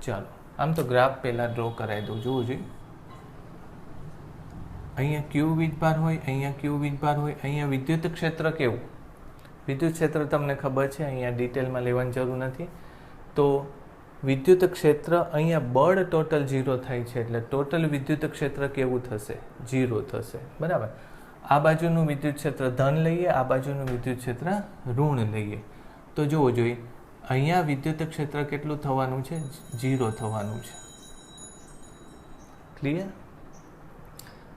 ચાલો આમ તો ગ્રાફ પહેલાં ડ્રો કરાવી દઉં, જોવું જોઈએ. અહીંયા ક્યુ વીજભાર હોય, અહીંયા ક્યુ વીજભાર હોય, અહીંયા વિદ્યુત ક્ષેત્ર કેવું? વિદ્યુત ક્ષેત્ર તમને ખબર છે, અહીંયા ડિટેલમાં લેવાની જરૂર નથી. તો વિદ્યુત ક્ષેત્ર અહીંયા બળ ટોટલ 0 થાય છે, એટલે ટોટલ વિદ્યુત ક્ષેત્ર કેવું થશે? 0 થશે. બરાબર. આ બાજુનું વિદ્યુત ક્ષેત્ર ધન લઈએ, આ બાજુનું વિદ્યુત ક્ષેત્ર ઋણ લઈએ. તો જોવો જોઈએ, અહીંયા વિદ્યુત ક્ષેત્ર કેટલું થવાનું છે? 0 થવાનું છે. ક્લિયર?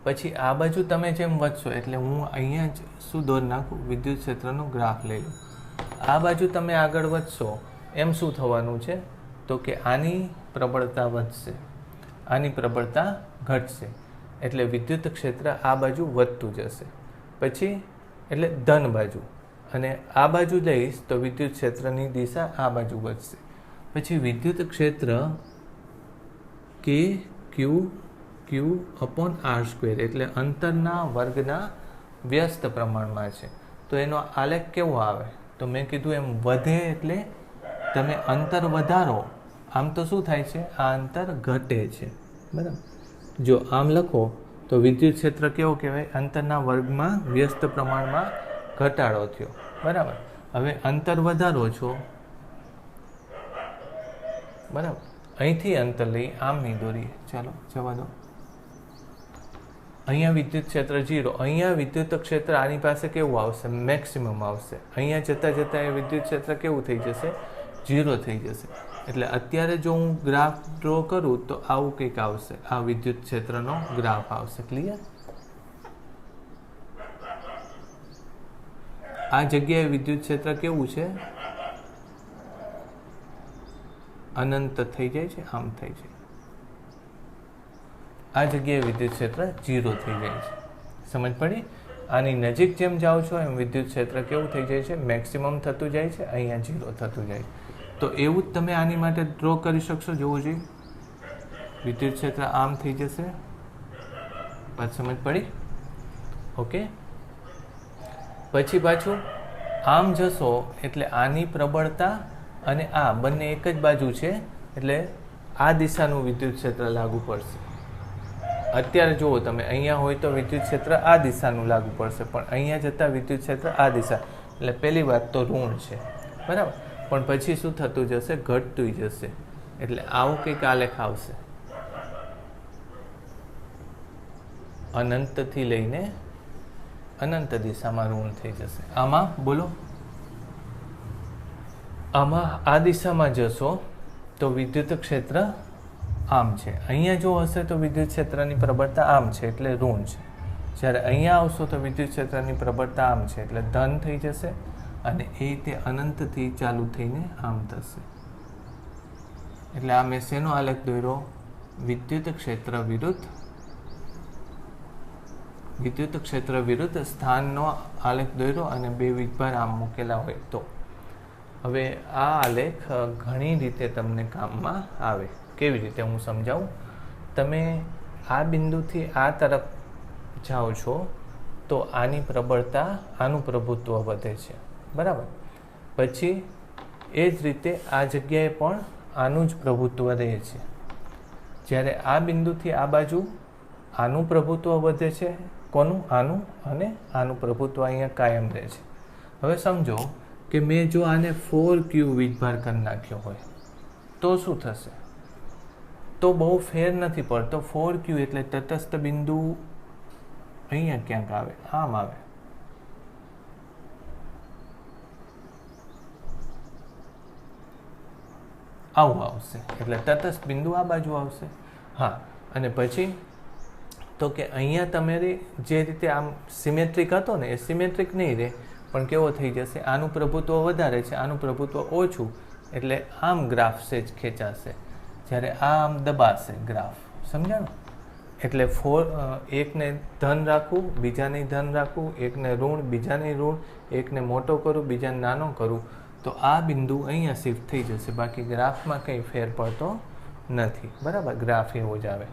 પછી આ બાજુ તમે જેમ વધશો, એટલે હું અહીંયા જ શું દોરી નાખું? વિદ્યુત ક્ષેત્રનો ગ્રાફ લઈ લઉં. આ બાજુ તમે આગળ વધશો એમ શું થવાનું છે? તો કે આની પ્રબળતા વધશે, આની પ્રબળતા ઘટશે, એટલે વિદ્યુત ક્ષેત્ર આ બાજુ વધતું જશે. પછી એટલે ધન બાજુ, અને આ બાજુ લઈશ તો વિદ્યુત ક્ષેત્રની દિશા આ બાજુ વધશે. પછી વિદ્યુત ક્ષેત્ર કે ક્યુ અપોન આર સ્ક્વેર, એટલે અંતરના વર્ગના વ્યસ્ત પ્રમાણમાં છે. તો એનો આલેખ કેવો આવે? તો મેં કીધું એમ વધે એટલે તમે અંતર વધારો, આમ તો શું થાય છે? આ અંતર ઘટે છે. બરાબર. જો આમ લખો તો વિદ્યુત ક્ષેત્ર કેવો કહેવાય? અંતરના વર્ગમાં વ્યસ્ત પ્રમાણમાં ઘટાડો થયો. બરાબર. હવે અંતર વધારો છો, બરાબર, અહીંથી અંતર લઈ, આમ નહીં દોરીએ, ચાલો જવા દો. અહીંયા વિદ્યુત ક્ષેત્ર 0, અહીંયા વિદ્યુત ક્ષેત્ર આની પાસે કેવું આવશે? મેક્સિમમ આવશે. અહીંયા જતાં જતાં એ વિદ્યુત ક્ષેત્ર કેવું થઈ જશે? 0 થઈ જશે. એટલે અત્યારે જો હું ગ્રાફ ડ્રો કરું તો આવું કંઈક આવશે, આ વિદ્યુત ક્ષેત્રનો ગ્રાફ આવશે. ક્લિયર? આ જગ્યાએ વિદ્યુત ક્ષેત્ર કેવું છે? અનંત થઈ જાય છે, આમ થઈ જાય. આ જગ્યાએ વિદ્યુત ક્ષેત્ર 0 થઈ જાય છે. સમજ પડી? આની નજીક જેમ જાઓ છો એમ વિદ્યુત ક્ષેત્ર કેવું થઈ જાય છે? મેક્સિમમ થતું જાય છે, અહીંયા 0 થતું જાય છે. તો એવું જ તમે આની માટે ડ્રો કરી શકશો. જોવું જોઈએ, વિદ્યુત ક્ષેત્ર આમ થઈ જશે. વાત સમજ પડી? ઓકે. પછી પાછું આમ જશો એટલે આની પ્રબળતા અને આ બંને એક જ બાજુ છે, એટલે આ દિશાનું વિદ્યુત ક્ષેત્ર લાગુ પડશે. અત્યારે જુઓ તમે, અહીંયા હોય તો વિદ્યુત ક્ષેત્ર આ દિશાનું લાગુ પડશે, પણ અહીંયા જતાં વિદ્યુત ક્ષેત્ર આ દિશા, એટલે પહેલી વાત તો ઋણ છે. બરાબર. પણ પછી શું થતું જશે? ઘટતું જશે. એટલે આવું કંઈક આલેખ આવશે, અનંતથી લઈને અનંત દિશામાં ઋણ થઈ જશે. આમાં બોલો, આમાં આ દિશામાં જશો તો વિદ્યુત ક્ષેત્ર આમ છે. અહીંયા જો હશે તો વિદ્યુત ક્ષેત્રની પ્રબળતા આમ છે, એટલે ઋણ છે. જ્યારે અહીંયા આવશો તો વિદ્યુત ક્ષેત્રની પ્રબળતા આમ છે, એટલે ધન થઈ જશે, અને એ તે અનંતથી ચાલુ થઈને આમ થશે. એટલે આ મેં શેનો આલેખ દોર્યો? વિદ્યુત ક્ષેત્ર વિરુદ્ધ સ્થાનનો આલેખ દોર્યો, અને બે વીજભાર આમ મૂકેલા હોય તો. હવે આ આલેખ ઘણી રીતે તમને કામમાં આવે. કેવી રીતે હું સમજાવું? તમે આ બિંદુથી આ તરફ જાઓ છો તો આની પ્રબળતા, આનું પ્રભુત્વ વધે છે. બરાબર. પછી એ જ રીતે આ જગ્યાએ પણ આનું જ પ્રભુત્વ રહે છે. જ્યારે આ બિંદુથી આ બાજુ આનું પ્રભુત્વ વધે છે. કોનું? આનું. અને આનું પ્રભુત્વ અહીંયા કાયમ રહે છે. હવે સમજો કે મેં જો આને 4q વીજભાર કરી નાખ્યો હોય તો શું થશે? તો બહુ ફેર નથી પડતો. 4q એટલે તટસ્થ બિંદુ અહીંયા ક્યાંક આવે, આમ આવે. આવું આવશે, એટલે તટસ્થ બિંદુ આ બાજુ આવશે. હા, અને પછી તો કે અહીંયા તમારી જે રીતે આમ સિમેટ્રિક હતો ને, એ સિમેટ્રિક નહીં રહે, પણ કેવો થઈ જશે? આનું પ્રભુત્વ વધારે છે, આનું પ્રભુત્વ ઓછું, એટલે આમ ગ્રાફ સેજ ખેંચાશે, જ્યારે આ આમ દબાશે ગ્રાફ. સમજાણું? એટલે એકને ધન રાખવું, બીજાને ધન રાખવું, એકને ઋણ, બીજાને ઋણ, એકને મોટો કરું, બીજાને નાનો કરું, તો આ બિંદુ અહીંયા શિફ્ટ થઈ જશે. બાકી ગ્રાફમાં કંઈ ફેર પડતો નથી. બરાબર. ગ્રાફ એવો જ આવે.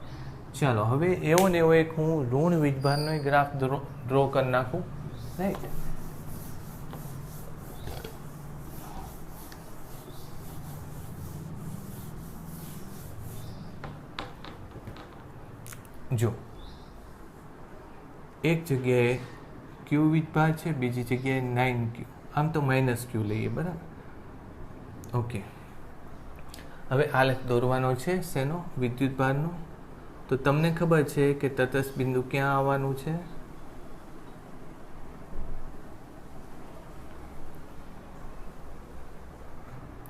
ચાલો, હવે એવો ને એવો એક હું ઋણ વીજભારનો ગ્રાફ ડ્રો કરી નાખું. રાઈટ. જો એક જગ્યાએ ક્યુ વીજભાર છે, બીજી જગ્યાએ 9Q, આમ તો -Q લઈએ, બરાબર. ઓકે, હવે આલેખ દોરવાનો છે શેનો? વિદ્યુતભારનો. તો તમને ખબર છે કે તટસ્થ બિંદુ ક્યાં આવવાનું છે?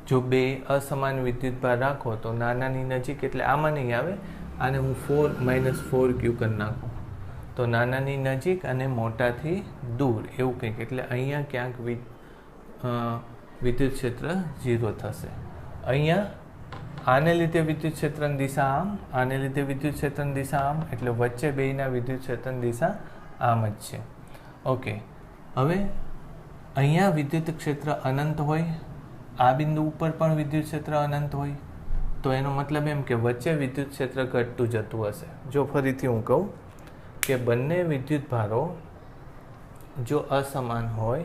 જો બે અસમાન વિદ્યુતભાર રાખો તો નાનાની નજીક, એટલે આમાં નહીં આવે, આને હું -4Q કરી નાખું તો નાનાની નજીક અને મોટાથી દૂર એવું કંઈક, એટલે અહીંયા ક્યાંક વિદ્યુત ક્ષેત્ર 0 થશે. અહીંયા આને લીધે વિદ્યુત ક્ષેત્રની દિશા આમ, આને લીધે વિદ્યુત ક્ષેત્રની દિશા આમ, એટલે વચ્ચે બેયના વિદ્યુત ક્ષેત્રની દિશા આમ જ છે. ઓકે, હવે અહીંયા વિદ્યુત ક્ષેત્ર અનંત હોય, આ બિંદુ ઉપર પણ વિદ્યુત ક્ષેત્ર અનંત હોય, તો એનો મતલબ એમ કે વચ્ચે વિદ્યુત ક્ષેત્ર ઘટતું જતું હશે. જો ફરીથી હું કહું કે બંને વિદ્યુતભારો જો અસમાન હોય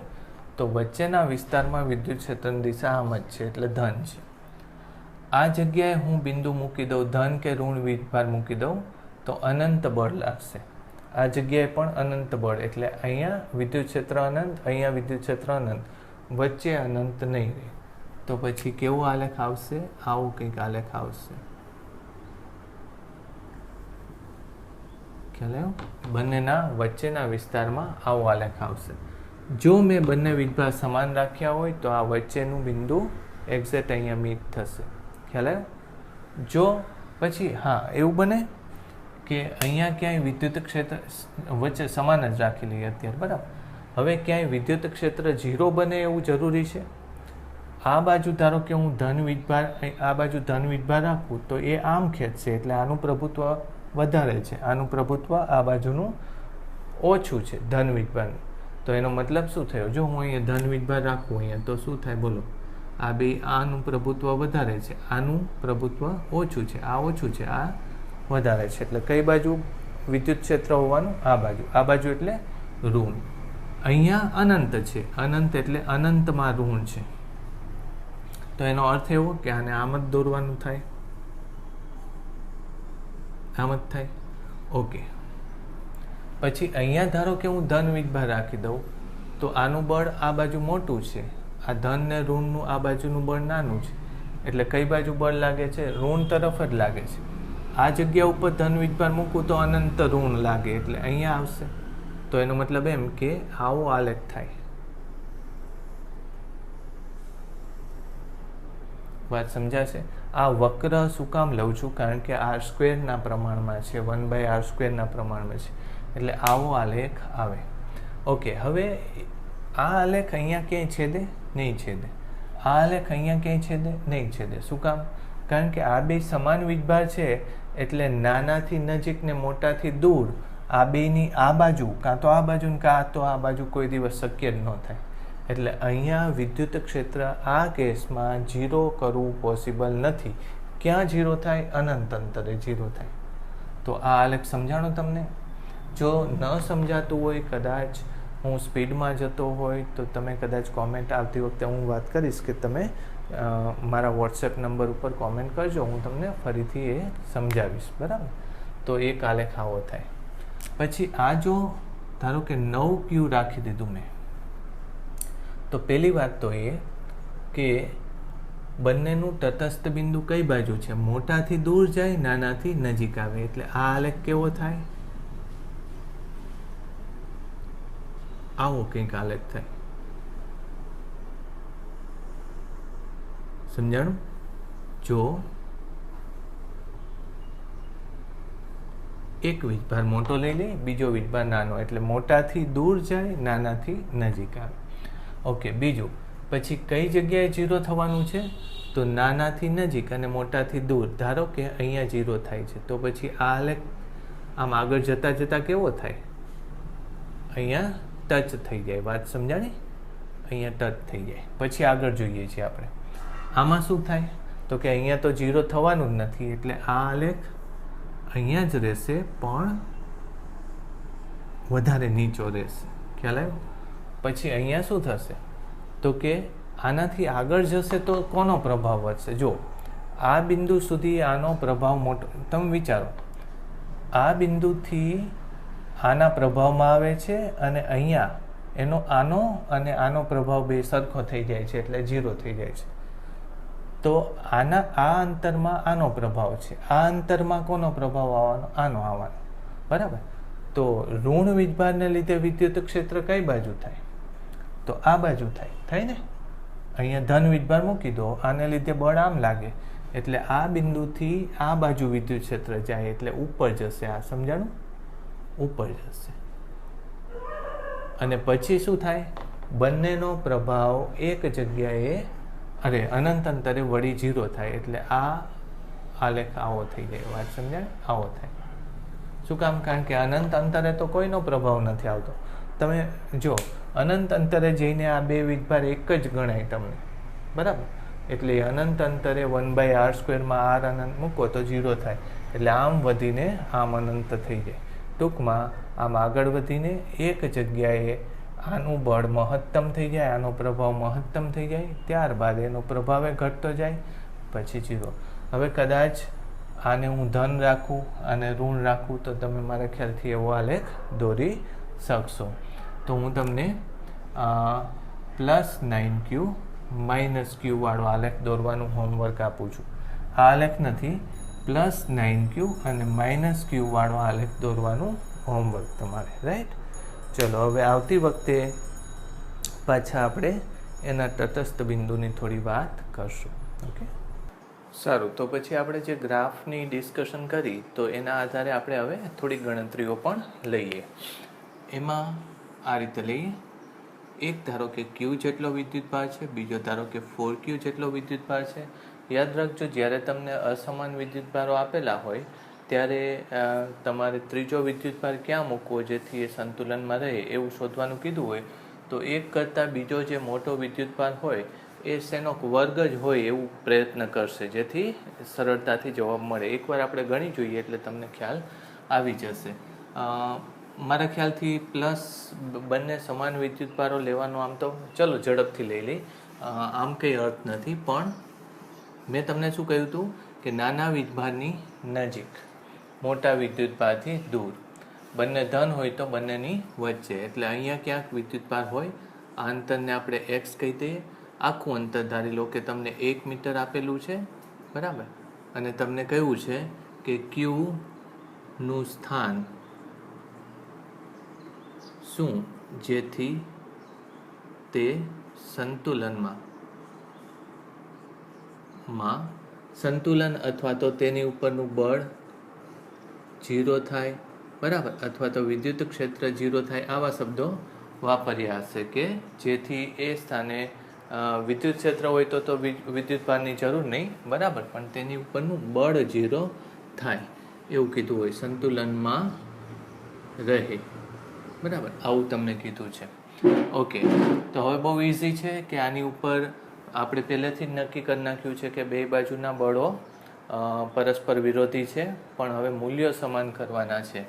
તો વચ્ચેના વિસ્તારમાં વિદ્યુત ક્ષેત્રની દિશા આમ જ છે, એટલે ધન છે. આ જગ્યાએ હું બિંદુ મૂકી દઉં, ધન કે ઋણ વીજભાર મૂકી દઉં તો અનંત બળ લાગશે. આ જગ્યાએ પણ અનંત બળ, એટલે અહીંયા વિદ્યુત ક્ષેત્ર અનંત, અહીંયા વિદ્યુત ક્ષેત્ર અનંત, વચ્ચે અનંત નહીં રહે. તો પછી કેવો આલેખ આવશે? આવું કંઈક આલેખ આવશે. ખ્યાલ આવ્યો? બંનેના વચ્ચેના વિસ્તારમાં આવો આલેખ આવશે. જો મેં બંને વીજભાર સમાન રાખ્યા હોય તો આ વચ્ચેનું બિંદુ એક્ઝેક્ટ અહીંયા મીટ થશે. ખ્યાલ આવ્યો? જો પછી હા એવું બને કે અહીંયા ક્યાંય વિદ્યુત ક્ષેત્ર વચ્ચે સમાન જ રાખી લઈએ અત્યારે, બરાબર. હવે ક્યાંય વિદ્યુત ક્ષેત્ર 0 બને એવું જરૂરી છે? આ બાજુ ધારો કે હું ધન વીજભાર, આ બાજુ ધન વીજભાર રાખું તો એ આમ ખેંચશે, એટલે આનું પ્રભુત્વ વધારે છે, આનું પ્રભુત્વ આ બાજુનું ઓછું છે ધન વીજભારનું. તો એનો મતલબ શું થયો? જો હું અહીંયા ધન વીજભાર રાખું અહીંયા, તો શું થાય બોલો? આ બે, આનું પ્રભુત્વ વધારે છે, આનું પ્રભુત્વ ઓછું છે, આ ઓછું છે, આ વધારે છે, એટલે કઈ બાજુ વિદ્યુત ક્ષેત્ર હોવાનું? આ બાજુ. આ બાજુ એટલે ઋણ. અહીંયા અનંત છે, અનંત એટલે અનંતમાં ઋણ છે. તો એનો અર્થ એવો કે આને આમ જ દોરવાનું થાય, આમ જ થાય. ઓકે, પછી અહીંયા ધારો કે હું ધન વીજભાર રાખી દઉં તો આનું બળ આ બાજુ મોટું છે, આ ધન ને ઋણનું આ બાજુનું બળ નાનું છે, એટલે કઈ બાજુ બળ લાગે છે? ઋણ તરફ જ લાગે છે. આ જગ્યા ઉપર ધન વીજભાર મૂકું તો અનંત ઋણ લાગે, એટલે અહીંયા આવશે. તો એનો મતલબ એમ કે આવો આલેખ થાય. વાત સમજાશે? આ વક્ર શું કામ લઉં છું? કારણ કે r² ના પ્રમાણમાં છે, 1/r² ના પ્રમાણમાં છે, એટલે આવો આલેખ આવે. ઓકે, હવે આ આલેખ અહીંયા ક્યાંય છેદે? નહીં છેદે. આ આલેખ અહીંયા ક્યાંય છેદે? નહીં છેદે. શું કામ? કારણ કે આ બે સમાન વીજભાર છે, એટલે નાનાથી નજીક ને મોટાથી દૂર, આ બેની આ બાજુ કાં તો આ બાજુ ને કાં તો આ બાજુ કોઈ દિવસ શક્ય જ ન થાય. એટલે અહીંયા વિદ્યુત ક્ષેત્ર આ કેસમાં 0 કરવું પોસિબલ નથી. ક્યાં 0 થાય? અનંત અંતરે 0 થાય. તો આ આલેખ સમજાણો તમને? જો ન સમજાતું હોય, કદાચ હું સ્પીડમાં જતો હોય, તો તમે કદાચ કોમેન્ટ આવતી વખતે હું વાત કરીશ કે તમે મારા વોટ્સએપ નંબર ઉપર કોમેન્ટ કરજો, હું તમને ફરીથી એ સમજાવીશ, બરાબર? તો એક આલેખ આવો થાય. પછી આ જો ધારો કે 9Q રાખી દીધું મેં, તો પહેલી વાત તો એ કે બંનેનું તટસ્થ બિંદુ કઈ બાજુ છે? મોટાથી દૂર જાય, નાનાથી નજીક આવે, એટલે આ આલેખ કેવો થાય? આવો કંઈક આલેખ થાય. સમજાણું? જો એક વીજભાર મોટો લઈ લે, બીજો વીજભાર નાનો, એટલે મોટાથી દૂર જાય, નાનાથી નજીક આવે. ઓકે, બીજું પછી કઈ જગ્યાએ 0 થવાનું છે? તો નાનાથી નજીક અને મોટાથી દૂર. ધારો કે અહીંયા 0 થાય છે, તો પછી આ આલેખ આમ આગળ જતા જતા કેવો થાય? અહીંયા ટચ થઈ જાય. વાત સમજાણી? અહીંયા ટચ થઈ જાય. પછી આગળ જોઈએ છીએ આપણે. આમાં શું થાય? તો કે અહીંયા તો 0 થવાનું જ નથી, એટલે આ આલેખ અહીંયા જ રહેશે, પણ વધારે નીચો રહેશે. ખ્યાલ આવ્યો? પછી અહીંયા શું થશે? તો કે આનાથી આગળ જશે તો કોનો પ્રભાવ વધશે? જો આ બિંદુ સુધી આનો પ્રભાવ મોટો, તમે વિચારો, આ બિંદુથી આના પ્રભાવમાં આવે છે અને અહીંયા એનો આનો અને આનો પ્રભાવ બે સરખો થઈ જાય છે એટલે 0 થઈ જાય છે. તો આ અંતરમાં આનો પ્રભાવ છે, આ અંતરમાં કોનો પ્રભાવ આવવાનો? આનો આવવાનો. બરાબર. તો ઋણ વીજભારને લીધે વિદ્યુત ક્ષેત્ર કઈ બાજુ થાય? તો આ બાજુ થાય ને. અહીંયા ધન વીજભાર મૂકી દો, આને લીધે બળ આમ લાગે એટલે આ બિંદુથી આ બાજુ વિદ્યુત ક્ષેત્ર જાય એટલે ઉપર જશે. આ સમજાણું? ઉપર જશે. અને પછી શું થાય? બંનેનો પ્રભાવ એક જગ્યાએ અનંત અંતરે વળી 0 થાય એટલે આ આલેખ આવો થઈ જાય. વાત સમજાય? આવો થાય. શું કામ? કારણ કે અનંત અંતરે તો કોઈનો પ્રભાવ નથી આવતો. તમે જો અનંત અંતરે જઈને આ બે વીજભાર એક જ ગણાય તમને. બરાબર. એટલે અનંત અંતરે 1/r² માં r અનંત મૂકો તો 0 થાય એટલે આમ વધીને આમ અનંત થઈ જાય. ટૂંકમાં આમ આગળ વધીને એક જગ્યાએ આનું બળ મહત્તમ થઈ જાય, આનો પ્રભાવ મહત્તમ થઈ જાય, ત્યારબાદ એનો પ્રભાવે ઘટતો જાય, પછી 0. હવે કદાચ આને હું ધન રાખું અને ઋણ રાખું તો તમે મારા ખ્યાલથી એવો આલેખ દોરી શકશો. તો હું તમને +9q -q વાળો આલેખ દોરવાનું હોમવર્ક આપું છું. આ આલેખ નથી, +9q અને -q વાળો આલેખ દોરવાનું હોમવર્ક તમારે. રાઈટ? ચલો હવે આવતી વખતે પાછા આપણે એના તટસ્થ બિંદુની થોડી વાત કરશું. ઓકે, સારું. તો પછી આપણે જે ગ્રાફની ડિસ્કશન કરી તો એના આધારે આપણે હવે થોડી ગણતરીઓ પણ લઈએ. એમાં આ રીતે લઈએ. એક ધારો કે Q જેટલો વિદ્યુતભાર છે, બીજો ધારો કે 4Q જેટલો વિદ્યુતભાર છે. યાદ રાખજો, જ્યારે તમને અસમાન વિદ્યુતભારો આપેલા હોય ત્યારે તમારે ત્રીજો વિદ્યુતભાર ક્યાં મૂકવો જેથી એ સંતુલનમાં રહે એવું શોધવાનું કીધું હોય તો એક કરતાં બીજો જે મોટો વિદ્યુતભાર હોય એ શેનો વર્ગ જ હોય એવું પ્રયત્ન કરશે જેથી સરળતાથી જવાબ મળે. એકવાર આપણે ગણી જોઈએ એટલે તમને ખ્યાલ આવી જશે. મારા ખ્યાલથી પ્લસ બંને સમાન વિદ્યુતભારો લેવાનો આમ તો ચલો ઝડપથી લઈ લઈ, આમ કંઈ અર્થ નથી. પણ મેં તમને શું કહ્યું હતું કે નાના વીજભારની નજીક, મોટા વિદ્યુતભારથી દૂર, બંને ધન હોય તો બંનેની વચ્ચે. એટલે અહીંયા ક્યાંક વિદ્યુતભાર હોય, આ અંતરને આપણે x કહી દઈએ. આખું અંતર ધારી લો કે તમને 1 મીટર આપેલું છે. બરાબર. અને તમને કહ્યું છે કે Q નું સ્થાન શું જેથી તે સંતુલન અથવા તો તેની ઉપરનું બળ 0 થાય. બરાબર. અથવા તો વિદ્યુત ક્ષેત્ર 0 થાય. આવા શબ્દો વાપર્યા હશે કે જેથી એ સ્થાને વિદ્યુત ક્ષેત્ર હોય તો વિદ્યુતભારની જરૂર નહીં. બરાબર. પણ તેની ઉપરનું બળ 0 થાય એવું કીધું હોય, સંતુલનમાં રહે. બરાબર. આવું તમને કીધું છે. ઓકે, તો હવે બહુ ઇઝી છે કે આની ઉપર આપણે પહેલેથી જ નક્કી કરી નાખ્યું છે કે બે બાજુના બળો પરસ્પર વિરોધી છે પણ હવે મૂલ્યો સમાન કરવાના છે.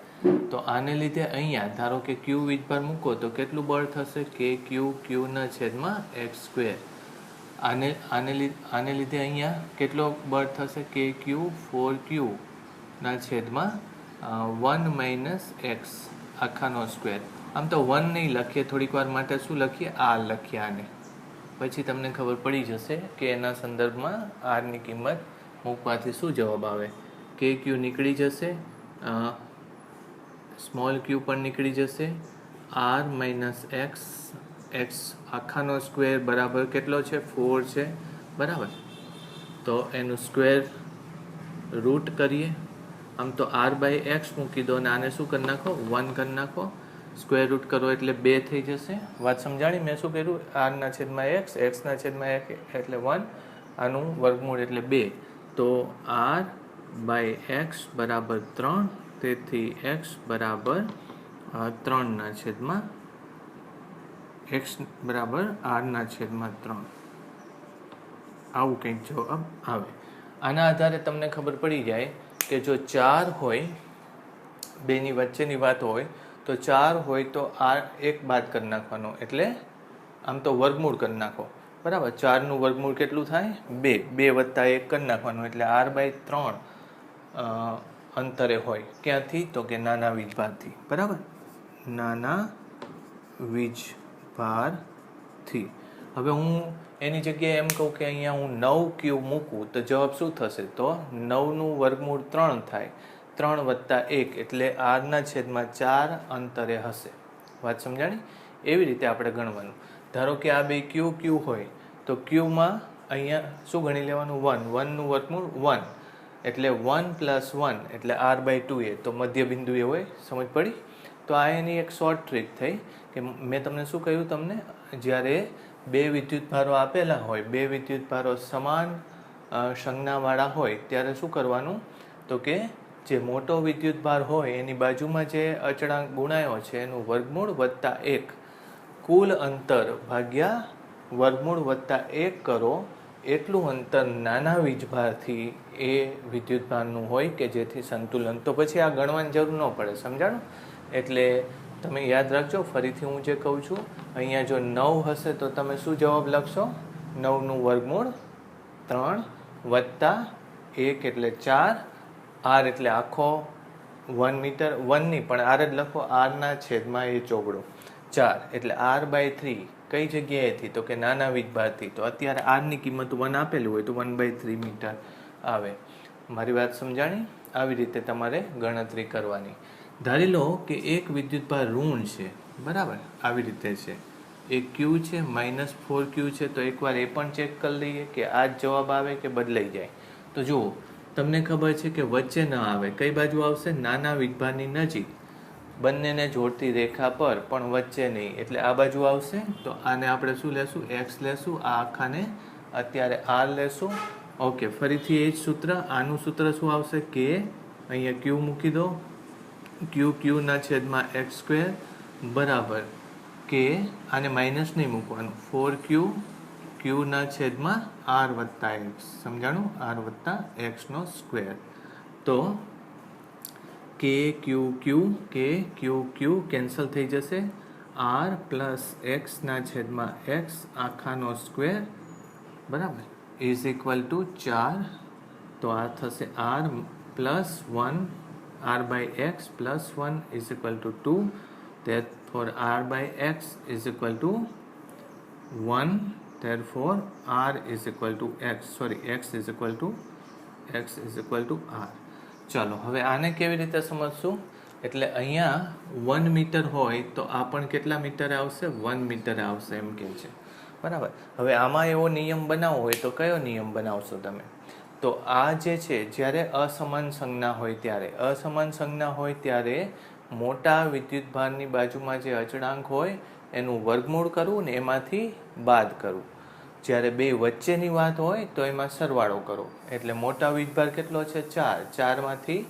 તો આને લીધે અહીંયા ધારો કે Q વીજભાર મૂકો તો કેટલું બળ થશે? KQ/x². આને લીધે અહીંયા કેટલો બળ થશે? KQ/4Q/1 - x આખાનો સ્ક્વેર. આમ તો 1 નહીં લખીએ, થોડીક વાર માટે શું લખીએ? r લખીએ આને. પછી તમને ખબર પડી જશે કે એના સંદર્ભમાં r ની કિંમત મૂકવાથી શું જવાબ આવે. KQ નીકળી જશે, સ્મોલ q પણ નીકળી જશે. r - x આખાનો સ્ક્વેર બરાબર કેટલો છે? 4 છે. બરાબર. તો એનું સ્ક્વેર રૂટ કરીએ. આમ તો r/x મૂકી દો અને આને શું કરી નાખો? 1 કરી નાખો. સ્ક્વેર રૂટ કરો એટલે 2 થઈ જશે. વાત સમજાણી? મેં શું કર્યું? r/x, x/1 એટલે 1, આનું વર્ગમૂળ એટલે 2. તો r/x બરાબર 3, તેથી x બરાબર 3/, x બરાબર r/3. આવું કંઈક જવાબ આવે. આના આધારે તમને ખબર પડી જાય કે જો 4 હોય, બેની વચ્ચેની વાત હોય તો 4 હોય તો r 1 બાદ કરી નાખવાનો, એટલે આમ તો વર્ગમૂળ કરી નાખો. બરાબર. 4નું વર્ગમૂળ કેટલું થાય? 2. 2 + 1 કરી નાખવાનું એટલે r/3 અંતરે હોય. ક્યાંથી? તો કે નાના વીજભારથી. બરાબર, નાના વીજભારથી. હવે હું એની જગ્યાએ એમ કહું કે અહીંયા હું 9 ક્યુ મૂકું તો જવાબ શું થશે? તો 9નું વર્ગમૂળ 3 થાય. 3 વત્તા 1 એટલે r/4 અંતરે હશે. વાત સમજાણી? એવી રીતે આપણે ગણવાનું. ધારો કે આ બે ક્યુ ક્યુ હોય તો ક્યુમાં અહીંયા શું ગણી લેવાનું? 1. 1નું વર્ગમૂળ 1 એટલે 1 + 1 એટલે r/2a. તો મધ્ય બિંદુ એ હોય. સમજ પડી? તો આ એની એક શોર્ટ ટ્રીક થઈ કે મેં તમને શું કહ્યું? તમને જ્યારે બે વિદ્યુતભારો આપેલા હોય, બે વિદ્યુતભારો સમાન સંજ્ઞાવાળા હોય ત્યારે શું કરવાનું? તો કે જે મોટો વિદ્યુતભાર હોય એની બાજુમાં જે અચળાંક ગુણાયો છે એનું વર્ગમૂળ વત્તા 1 કુલ અંતર ભાગ્યા વર્ગમૂળ વત્તા 1 કરો. એટલું અંતર નાના વીજભારથી એ વિદ્યુતભારનું હોય કે જેથી સંતુલન. તો પછી આ ગણવાની જરૂર ન પડે. સમજાણું? એટલે તમે યાદ રાખજો. ફરીથી હું જે કહું છું, અહીંયા જો 9 હશે તો તમે શું જવાબ લખશો? 9નું વર્ગમૂળ 3 વત્તા 1 એટલે 4. r એટલે આખો 1 મીટર. 1 નહીં પણ r જ લખો. r/4 એટલે r/3 કઈ જગ્યાએથી? તો કે નાના વીજભારથી. તો અત્યારે r ની કિંમત 1 આપેલું હોય તો 1/3 મીટર આવે. મારી વાત સમજાણી? આવી રીતે તમારે ગણતરી કરવાની. ધારી લો કે એક વિદ્યુતભાર ઋણ છે. બરાબર, આવી રીતે છે. એક ક્યુ છે, -4q છે. તો એકવાર એ પણ ચેક કરી લઈએ કે આ જ જવાબ આવે કે બદલાઈ જાય. તો જુઓ, તમને ખબર છે કે વચ્ચે ન આવે. કઈ બાજુ આવશે? નાના વીજભારની નજીક, બંનેને જોડતી રેખા પર, પણ વચ્ચે નહીં. એટલે આ બાજુ આવશે. તો આને આપણે શું લેશું? x લેશું. આ આખાને અત્યારે r લેશું. ઓકે, ફરીથી એ જ સૂત્ર. આનું સૂત્ર શું આવશે? કે અહીંયા q મૂકી દો. q/x² બરાબર કે આને માઇનસ નહીં મૂકવાનું. 4q q/r વત્તા x. સમજાણું? r વત્તા x² તો k q કેન્સલ થઈ જશે. r + x/x આખાનો સ્ક્વેર બરાબર = 4. તો આ થશે r + 1 r/x + 1 = 2. therefore r/x = 1. therefore r = x. sorry, x = r. ચાલો હવે આને કેવી રીતે સમજશું? એટલે અહીંયા 1 મીટર હોય તો આ પણ કેટલા મીટર આવશે? 1 મીટર આવશે એમ કે છે. બરાબર. હવે આમાં એવો નિયમ બનાવવો હોય તો કયો નિયમ બનાવશો તમે? તો આ જે છે, જ્યારે અસમાન સંજ્ઞા હોય ત્યારે મોટા વિદ્યુતભારની બાજુમાં જે અચળાંક હોય એનું વર્ગમૂળ કરવું ને એમાંથી બાદ કરવું. જ્યારે બે વચ્ચેની વાત હોય તો એમાં સરવાળો કરો. એટલે મોટા વીજભાર કેટલો છે? 4. 4માંથી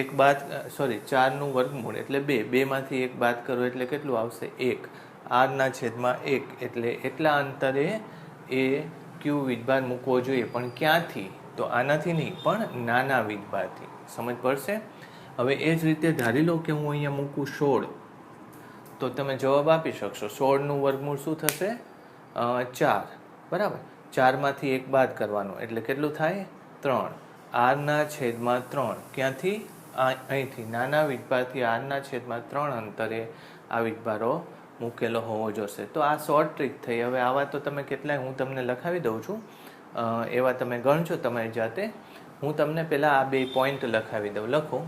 1 બાદ 4નું વર્ગમૂળ એટલે 2. 2માંથી 1 બાદ કરો એટલે કેટલું આવશે? 1. r/1 એટલે એટલા અંતરે એ ક્યુ વીજભાર મૂકવો જોઈએ. પણ ક્યાંથી? તો આનાથી નહીં, પણ નાના વીજભારથી. સમજ પડશે? હવે એ જ રીતે ધારી લો કે હું અહીંયા મૂકું 16. તો તમે જવાબ આપી શકશો. 16નું વર્ગમૂળ શું થશે? 4. બરાબર. 4માંથી 1 બાદ કરવાનું એટલે કેટલું થાય? 3. r/3 ક્યાંથી? અહીંથી નાના વીજભારથી r/3 અંતરે આ વીજભારો મૂકેલો હોવો જોશે. તો આ શોર્ટ ટ્રીક થઈ. હવે આવા તો તમે કેટલાય હું તમને લખાવી દઉં છું, એવા તમે ગણજો તમારી જાતે. હું તમને પહેલાં આ 2 પોઈન્ટ લખાવી દઉં. લખો.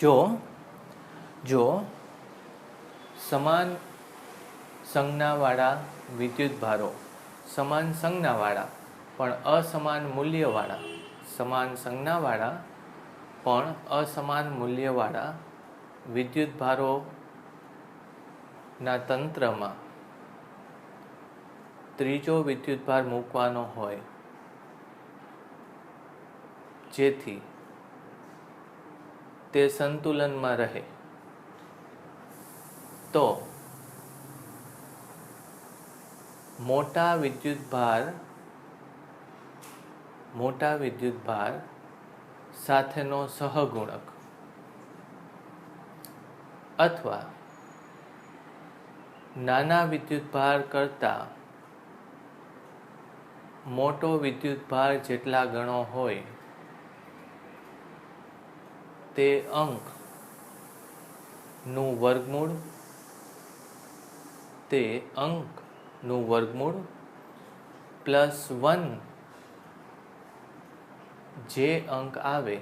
જો સમાન સંજ્ઞાવાળા વિદ્યુતભારો, સમાન સંજ્ઞાવાળા પણ અસમાન મૂલ્યવાળા, સમાન સંજ્ઞાવાળા પણ અસમાન મૂલ્યવાળા વિદ્યુતભારોના તંત્રમાં ત્રીજો વિદ્યુતભાર મૂકવાનો હોય જેથી તે સંતુલનમાં રહે, તો મોટા વિદ્યુતભાર સાથેનો સહગુણક અથવા નાના વિદ્યુતભાર કરતાં મોટો વિદ્યુતભાર જેટલા ગણો હોય તે અંક નું વર્ગમૂળ +1 જે અંક આવે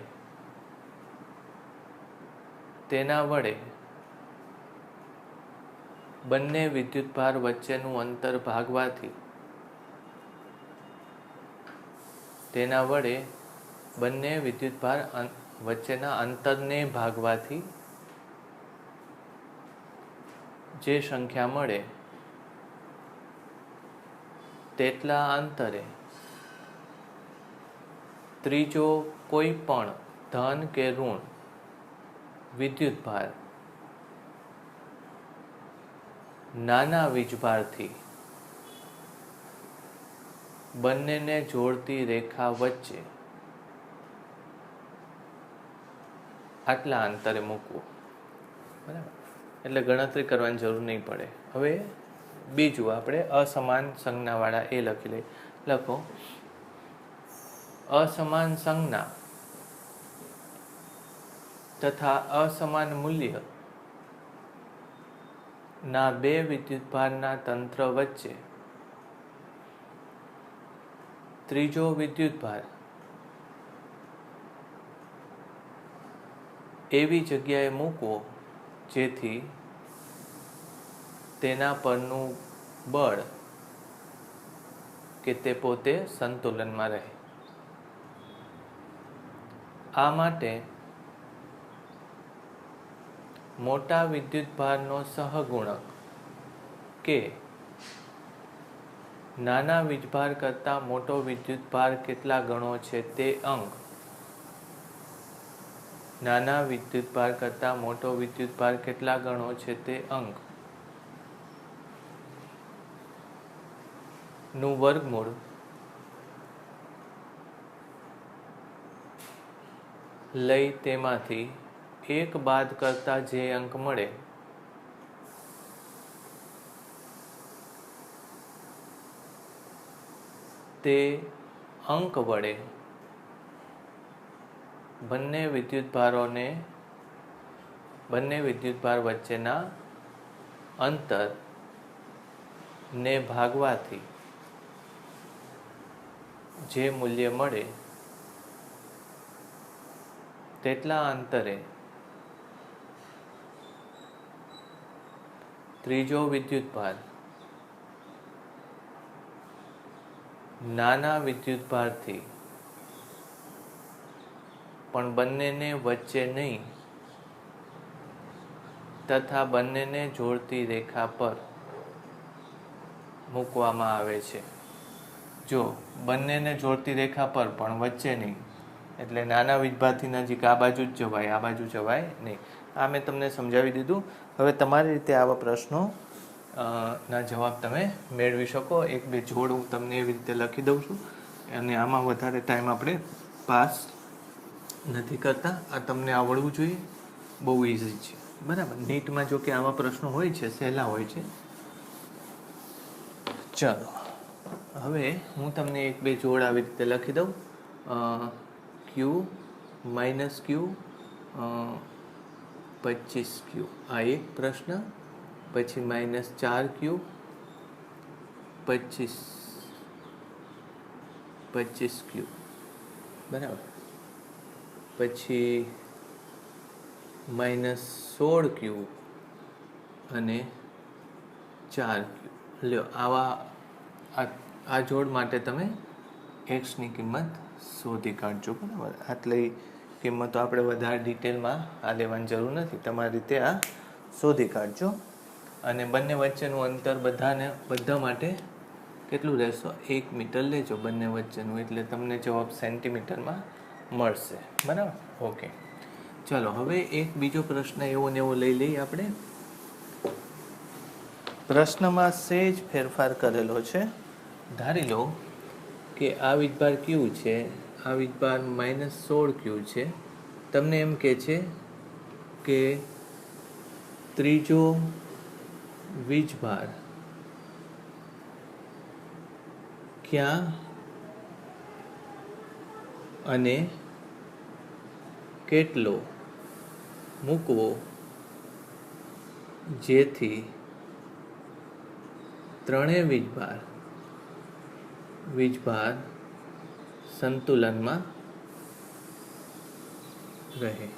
તેના વડે બંને વિદ્યુતભાર વચ્ચેનું અંતર ભાગવાથી વચ્ચેના અંતરને ભાગવાથી જે સંખ્યા મળે તેટલા અંતરે ત્રીજો કોઈ પણ ધન કે ઋણ વિદ્યુતભાર નાના વીજભારથી બંનેને જોડતી રેખા વચ્ચે આટલા અંતરે મૂકવું. બરાબર, એટલે ગણતરી કરવાની જરૂર નહીં પડે. હવે બીજું આપણે અસમાન સંજ્ઞાવાળા એ લખી લઈએ. લખો, અસમાન સંજ્ઞા તથા અસમાન મૂલ્ય ના બે વિદ્યુતભારના તંત્ર વચ્ચે ત્રીજો વિદ્યુતભાર એવી જગ્યાએ મૂકવો જેથી તેના પરનું બળ કે તે પોતે સંતુલનમાં રહે. આ માટે મોટા વિદ્યુતભારનો સહગુણક કે નાના વીજભાર કરતાં મોટો વિદ્યુતભાર કેટલા ગણો છે તે અંક નાના વિદ્યુતભાર કરતાં મોટો વિદ્યુતભાર કેટલા ગણો છે તે અંક નું વર્ગમૂળ લઈ તેમાંથી 1 બાદ કરતા જે અંક મળે તે અંક વડે બંને વિદ્યુતભાર વચ્ચેના અંતર ને ભાગવાથી જે મૂલ્ય મળે તેટલા અંતરે ત્રીજો વિદ્યુતભાર નાના વિદ્યુતભારથી પણ બંનેને વચ્ચે નહીં તથા બંનેને જોડતી રેખા પર મૂકવામાં આવે છે. જો બંનેને જોડતી રેખા પર પણ વચ્ચે નહીં, એટલે નાના વીજભારથી નજીક આ બાજુ જ જવાય, આ બાજુ જવાય નહીં. આ મેં તમને સમજાવી દીધું. હવે તમારી રીતે આવા પ્રશ્નો ના જવાબ તમે મેળવી શકો. 1-2 જોડ હું તમને એવી રીતે લખી દઉં છું અને આમાં વધારે ટાઈમ આપણે પાસ નથી કરતા. આ તમને આવડવું જોઈએ, બહુ ઇઝી છે. બરાબર, નીટમાં જો કે આવા પ્રશ્નો હોય છે, સહેલા હોય છે. ચાલો, હવે હું તમને 1-2 જોડ આવી રીતે લખી દઉં. Q - Q 25Q આ એક પ્રશ્ન, પછી -4Q 25Q બરાબર, પછી -16Q અને 4Q. લ્યો, આ જોડ માટે તમે એક્સની કિંમત શોધી કાઢજો. બરાબર, આટલી કિંમતો આપણે વધારે ડિટેલમાં આ લેવાની જરૂર નથી. તમારી રીતે આ શોધી કાઢજો. અને બંને વચ્ચેનું અંતર બધા માટે કેટલું રહેશે? 1 મીટર લેજો બંને વચ્ચેનું, એટલે તમને જવાબ સેન્ટીમીટરમાં મળશે. બરાબર, ઓકે. ચાલો, હવે એક બીજો પ્રશ્ન એવો ને એવો લઈ લઈએ આપણે. પ્રશ્નમાં સહેજ ફેરફાર કરેલો છે. ધારી લો કે આ વીજભાર Q છે, આ વીજભાર -16Q છે. તમને એમ કહે છે કે ત્રીજો વીજભાર ક્યાં અને કેટલો મૂકવો જેથી ત્રણેય વીજભાર સંતુલનમાં રહે.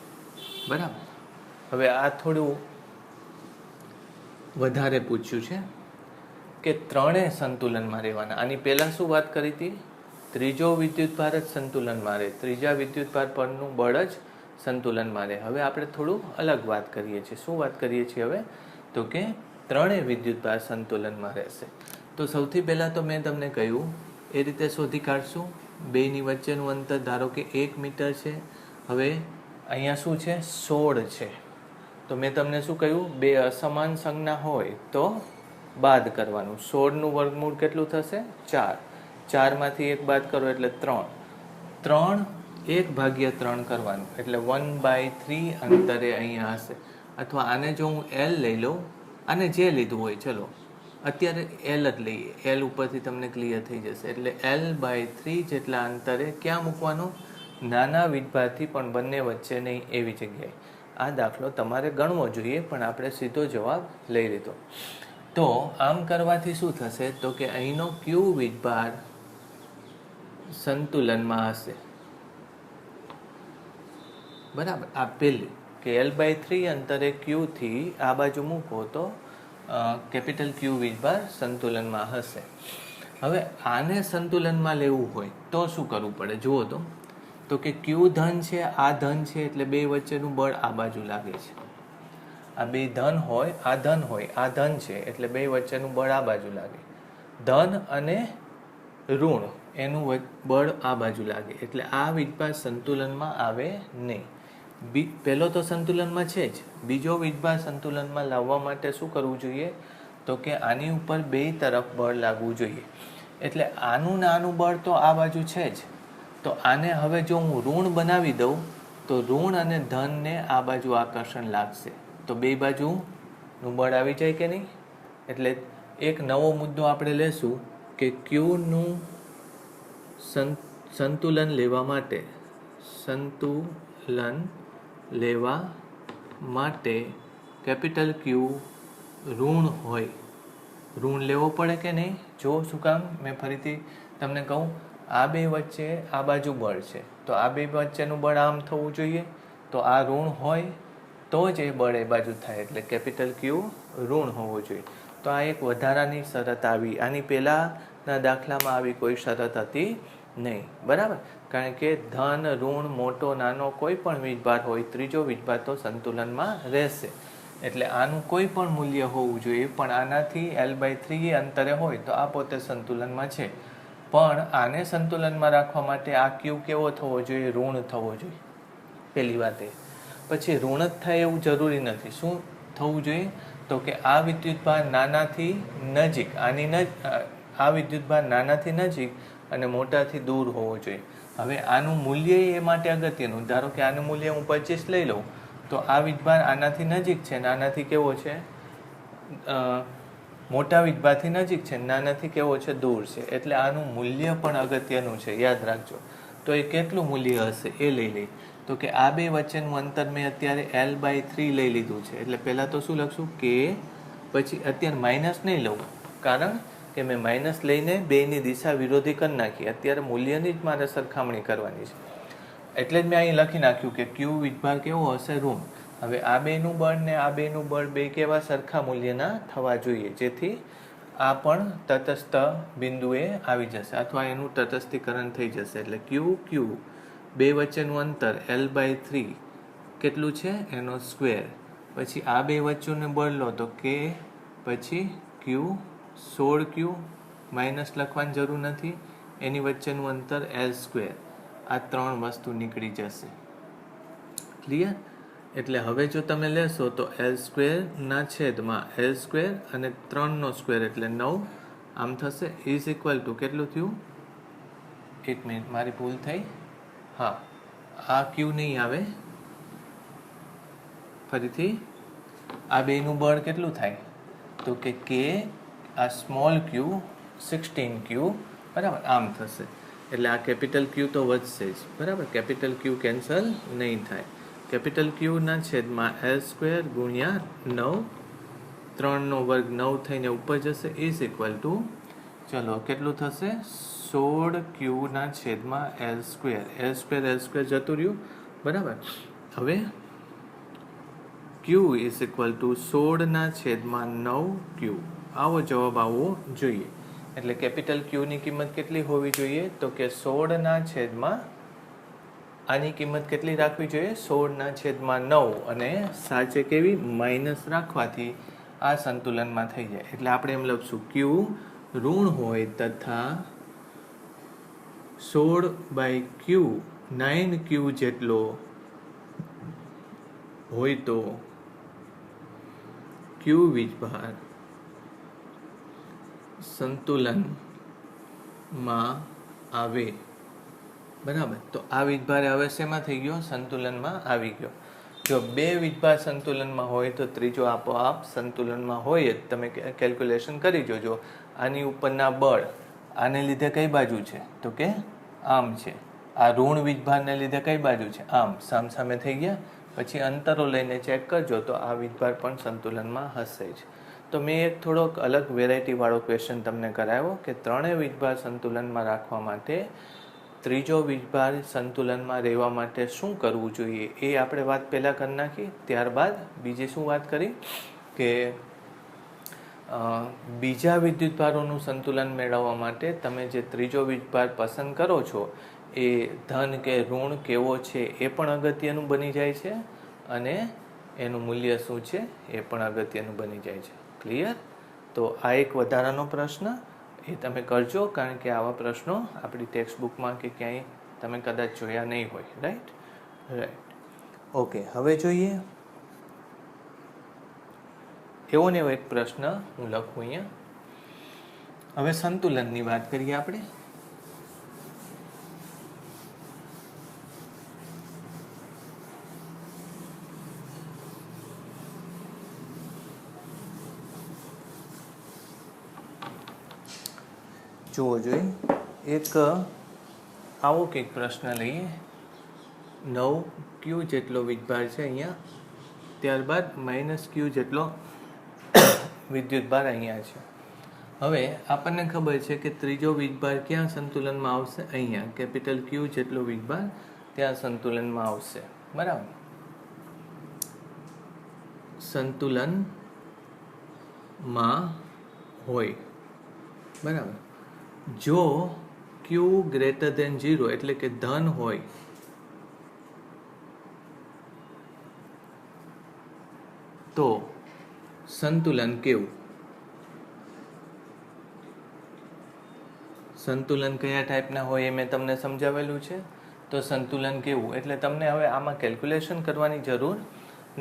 બરાબર. હવે આ થોડું વધારે પૂછ્યું છે કે ત્રણેય સંતુલનમાં રહેવાના. આની પહેલાં શું વાત કરી હતી? ત્રીજો વિદ્યુતભાર જ સંતુલનમાં રહે, ત્રીજા વિદ્યુતભાર પરનું બળ જ સંતુલનમાં રહે. હવે આપણે થોડું અલગ વાત કરીએ છીએ. શું વાત કરીએ છીએ હવે? તો કે ત્રણેય વિદ્યુતભાર સંતુલનમાં રહેશે. તો સૌથી પહેલાં તો મેં તમને કહ્યું એ રીતે શોધી કાઢશું. બેની વચ્ચેનું અંતર ધારો કે 1 મીટર છે. હવે અહીંયા શું છે? 16 છે. તો મેં તમને શું કહ્યું? બે અસમાન સંજ્ઞા હોય તો બાદ કરવાનું. 16નું વર્ગમૂળ કેટલું થશે? 4. 4માંથી 1 બાદ કરો એટલે 3. 1/3 કરવાનું એટલે 1/3 અંતરે અહીંયા હશે. અથવા આને જો હું L લઈ લઉં, આને જે લીધું હોય, ચલો અત્યારે L જ લઈએ, L ઉપરથી તમને ક્લિયર થઈ જશે. એટલે L/3 જેટલા અંતરે ક્યાં મૂકવાનું? નાના વીજભારથી પણ બંને વચ્ચે નહીં એવી જગ્યાએ. આ દાખલો તમારે ગણવો જોઈએ, પણ આપણે સીધો જવાબ લઈ લીધો. તો આમ કરવાથી શું થશે? તો કે અહીંનો Q વીજભાર સંતુલનમાં હશે. બરાબર. આ પહેલી કે L/3 અંતરે Q થી આ બાજુ મૂકો તો કેપિટલ Q વીજભાર સંતુલનમાં હશે. હવે આને સંતુલનમાં લેવું હોય તો શું કરવું પડે? જુઓ તો કે Q ધન છે, આ ધન છે, એટલે બે વચ્ચેનું બળ આ બાજુ લાગે છે. આ બે ધન હોય, આ ધન હોય, આ ધન છે, એટલે બે વચ્ચેનું બળ આ બાજુ લાગે. ધન અને ઋણ એનું બળ આ બાજુ લાગે. એટલે આ વીજભાર સંતુલનમાં આવે નહીં. પહેલો તો સંતુલનમાં છે જ. બીજો વીજભાર સંતુલનમાં લાવવા માટે શું કરવું જોઈએ? તો કે આની ઉપર બે તરફ બળ લાગવું જોઈએ. એટલે આનું ને આનું બળ તો આ બાજુ છે જ. તો આને હવે જો હું ઋણ બનાવી દઉં તો ઋણ અને ધનને આ બાજુ આકર્ષણ લાગશે. તો બે બાજુનું બળ આવી જાય કે નહીં? એટલે એક નવો મુદ્દો આપણે લેશું કે Qનું સંતુલન લેવા માટે કેપિટલ Q ઋણ હોય. ઋણ લેવો પડે કે નહીં? જો શું કામ? મેં ફરીથી તમને કહું, આ બે વચ્ચે આ બાજુ બળ છે, તો આ બે વચ્ચેનું બળ આમ થવું જોઈએ. તો આ ઋણ હોય તો જ એ બળ એ બાજુ થાય. એટલે કેપિટલ Q ઋણ હોવો જોઈએ. તો આ એક વધારાની શરત આવી. આની પહેલાંના દાખલામાં આવી કોઈ શરત હતી નહીં. બરાબર. કારણ કે ધન, ઋણ, મોટો, નાનો કોઈ પણ વીજભાર હોય, ત્રીજો વીજભાર તો સંતુલનમાં રહેશે. એટલે આનું કોઈ પણ મૂલ્ય હોવું જોઈએ, પણ આનાથી L/3 અંતરે હોય તો આ પોતે સંતુલનમાં છે. પણ આને સંતુલનમાં રાખવા માટે આ Q કેવો થવો જોઈએ? ઋણ થવો જોઈએ. પહેલી વાત એ. પછી ઋણ જ થાય એવું જરૂરી નથી. શું થવું જોઈએ? તો કે આ વિદ્યુતભાર નાનાથી નજીક, આ વિદ્યુતભાર નાનાથી નજીક અને મોટાથી દૂર હોવો જોઈએ. હવે આનું મૂલ્ય એ માટે અગત્યનું. ધારો કે આનું મૂલ્ય હું 25 લઈ લઉં તો આ વીજભાર આનાથી નજીક છે, નાનાથી કેવો છે? મોટા વીજભારથી નજીક છે, નાનાથી કેવો છે? દૂર છે. એટલે આનું મૂલ્ય પણ અગત્યનું છે, યાદ રાખજો. તો એ કેટલું મૂલ્ય હશે એ લઈ લઈ. તો કે આ બે વચ્ચેનું અંતર મેં અત્યારે L/3 લઈ લીધું છે. એટલે પહેલાં તો શું લખશું? કે પછી અત્યારે માઇનસ નહીં લઉં, કારણ કે મેં માઇનસ લઈને બેની દિશા વિરોધી કરી નાખી. અત્યારે મૂલ્યની જ મારે સરખામણી કરવાની છે. એટલે જ મેં અહીં લખી નાખ્યું કે Q વીજભાર કેવો હશે? ઋણ. હવે આ બેનું બળ ને આ બેનું બળ બે કેવા? સરખા મૂલ્યના થવા જોઈએ, જેથી આ પણ તટસ્થ બિંદુએ આવી જશે અથવા એનું તટસ્થીકરણ થઈ જશે. એટલે Q બે વચ્ચેનું અંતર L/3 કેટલું છે? એનો સ્ક્વેર. પછી આ બે વચ્ચેનું બળ લો તો K, પછી Q, 16Q, માઇનસ લખવાની જરૂર નથી, એની વચ્ચેનું અંતર L². આ ત્રણ વસ્તુ નીકળી જશે. ક્લિયર? એટલે હવે જો તમે લેશો તો L² ના છેદમાં L² અને 3નો સ્ક્વેર એટલે 9 આમ થશે. ઇઝ ઇક્વલ ટુ કેટલું થયું? એક મિનિટ, મારી ભૂલ થઈ. હા, આ Q નહીં આવે. ફરીથી આ બેનું બળ કેટલું થાય? તો કે K, આ સ્મોલ Q, 16Q, બરાબર આમ થશે. એટલે આ કેપિટલ Q તો વધશે જ. બરાબર. કેપિટલ Q કેન્સલ નહીં થાય. કેપિટલ ક્યુના છેદમાં L² ગુણ્યા 9, 3નો વર્ગ 9 થઈને ઉપર જશે, ઇઝ ઇક્વલ ટુ, ચલો કેટલું થશે, 16 ક્યુના છેદમાં L² જતું રહ્યું, બરાબર. હવે ક્યુ ઇઝ ઇક્વલ ટુ 16ના છેદમાં 9 ક્યુ, આવો જવાબ આવવો જોઈએ. એટલે કેપિટલ ક્યુની કિંમત કેટલી હોવી જોઈએ, તો કે 16ના છેદમાં, આની કિંમત કેટલી રાખવી જોઈએ, 16ના છેદમાં 9, અને સાચે કેવી માઇનસ રાખવાથી આ સંતુલનમાં થઈ જાય. એટલે આપણે એમ લખશું ક્યુ ઋણ હોય તથા 16/q 9q જેટલો હોય તો ક્યુ વીજભાર સંતુલનમાં આવે, બરાબર. તો આ વીજભાર હવે શેમાં થઈ ગયો, સંતુલનમાં આવી ગયો. જો બે વીજભાર સંતુલનમાં હોય તો ત્રીજો આપોઆપ સંતુલનમાં હોય જ. તમે કેલ્ક્યુલેશન કરી જોજો. આની ઉપરના બળ આને લીધે કઈ બાજુ છે, તો કે આમ છે. આ ઋણ વીજભારને લીધે કઈ બાજુ છે, આમ. સામસામે થઈ ગયા. પછી અંતરો લઈને ચેક કરજો તો આ વીજભાર પણ સંતુલનમાં હશે જ. તો મેં એક થોડોક અલગ વેરાયટીવાળો ક્વેશ્ચન તમને કરાવ્યો કે ત્રણેય વીજભાર સંતુલનમાં રાખવા માટે ત્રીજો વીજભાર સંતુલનમાં રહેવા માટે શું કરવું જોઈએ, એ આપણે વાત પહેલાં કરી નાખી. ત્યારબાદ બીજી શું વાત કરી કે બીજા વિદ્યુતભારોનું સંતુલન મેળવવા માટે તમે જે ત્રીજો વીજભાર પસંદ કરો છો એ ધન કે ઋણ કેવો છે એ પણ અગત્યનું બની જાય છે, અને એનું મૂલ્ય શું છે એ પણ અગત્યનું બની જાય છે. ક્લિયર? તો આ એક વધારાનો પ્રશ્ન એ તમે કરજો, કારણ કે આવા પ્રશ્નો આપણી ટેક્સ્ટબુકમાં કે ક્યાંય તમે કદાચ જોયા નહીં હોય. રાઈટ. ઓકે, હવે જોઈએ એવો ને એવો એક પ્રશ્ન હું લખું અહીંયા. હવે સંતુલનની વાત કરીએ આપણે. જુઓ જોઈએ, એક આવો કંઈક પ્રશ્ન લઈએ. 9q જેટલો વીજભાર છે અહીંયા, ત્યારબાદ -q જેટલો વિદ્યુતભાર અહીંયા છે. હવે આપણને ખબર છે કે ત્રીજો વીજભાર ક્યાં સંતુલનમાં આવશે, અહીંયા. કેપિટલ ક્યુ જેટલો વીજભાર ત્યાં સંતુલનમાં આવશે, બરાબર. સંતુલનમાં હોય, બરાબર. જો q > 0 એટલે કે ધન હોય તો સંતુલન કેવું, સંતુલન કયા ટાઈપના હોય એ મેં તમને સમજાવેલું છે. તો સંતુલન કેવું એટલે તમને હવે આમાં કેલ્ક્યુલેશન કરવાની જરૂર